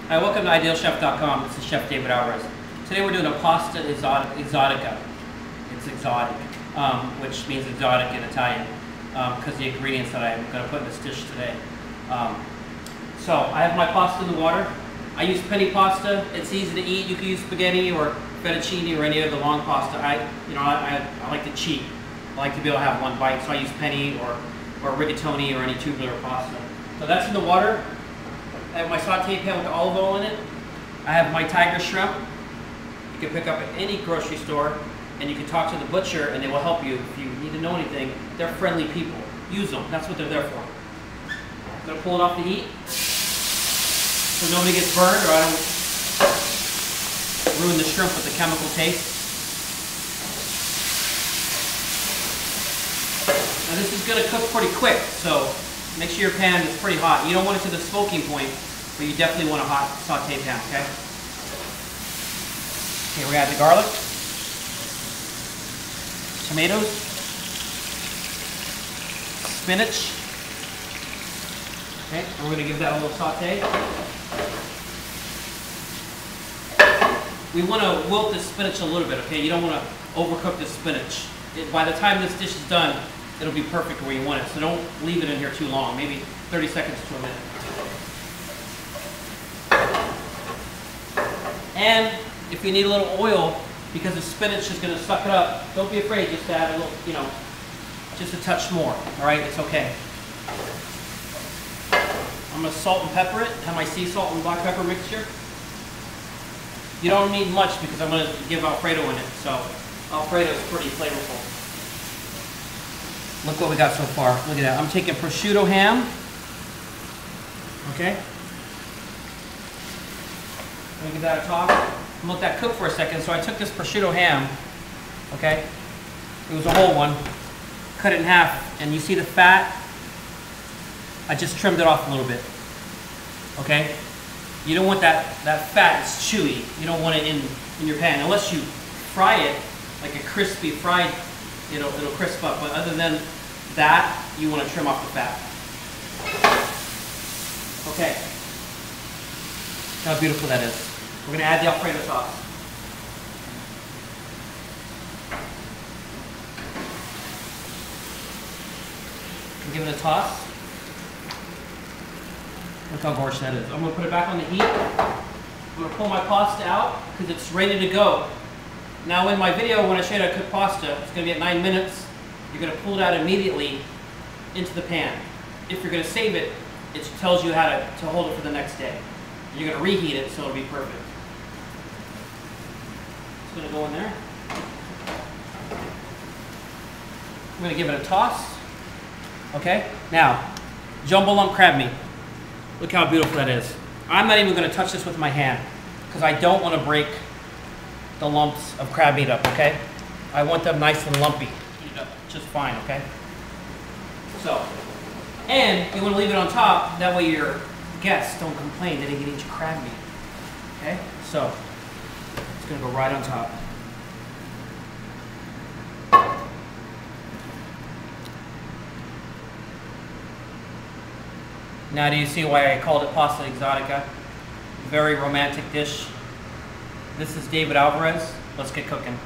Hi, welcome to idealchef.com. This is Chef David ALvarez. Today we're doing a pasta exotica. It's exotic, which means exotic in Italian, because the ingredients that I'm going to put in this dish today. So I have my pasta in the water. I use penny pasta. It's easy to eat. You can use spaghetti or fettuccine or any of the long pasta. I like to cheat. I like to be able to have one bite, so I use penny or rigatoni or any tubular pasta. So that's in the water. I have my saute pan with the olive oil in it. I have my tiger shrimp. You can pick up at any grocery store, and you can talk to the butcher and they will help you if you need to know anything. They're friendly people. Use them. That's what they're there for. I'm going to pull it off the heat so nobody gets burned or I don't ruin the shrimp with the chemical taste. Now this is going to cook pretty quick, so make sure your pan is pretty hot. You don't want it to the smoking point, but you definitely want a hot saute pan, okay? Okay, we add the garlic, tomatoes, spinach. Okay, and we're going to give that a little saute. We want to wilt the spinach a little bit, okay? You don't want to overcook the spinach. By the time this dish is done, it'll be perfect where you want it. So don't leave it in here too long, maybe 30 seconds to a minute. And if you need a little oil, because the spinach is going to suck it up, don't be afraid, just add a little, just a touch more, all right? It's okay. I'm going to salt and pepper it, have my sea salt and black pepper mixture. You don't need much because I'm going to give Alfredo in it, so Alfredo is pretty flavorful. Look what we got so far. Look at that. I'm taking prosciutto ham. Okay. Let me give that a toss. And let that cook for a second. So I took this prosciutto ham. Okay. It was a whole one. Cut it in half. And you see the fat? I just trimmed it off a little bit. Okay. You don't want that fat. It's chewy. You don't want it in your pan unless you fry it like a crispy fried. It'll crisp up, but other than that, you want to trim off the fat. Okay. Look how beautiful that is. We're going to add the Alfredo sauce. Give it a toss. Look how gorgeous that is. I'm going to put it back on the heat. I'm going to pull my pasta out because it's ready to go. Now in my video, when I show you how to cook pasta, it's going to be at 9 minutes. You're going to pull it out immediately into the pan. If you're going to save it, it tells you how to hold it for the next day. You're going to reheat it so it'll be perfect. It's going to go in there. I'm going to give it a toss. Okay? Now, jumbo lump crab meat. Look how beautiful that is. I'm not even going to touch this with my hand because I don't want to break the lumps of crab meat up, okay? I want them nice and lumpy. Heat it up just fine, okay? So, and you want to leave it on top, that way your guests don't complain that they can eat your crab meat, okay? So, it's going to go right on top. Now do you see why I called it pasta exotica? Very romantic dish. This is David ALvarez. Let's get cooking.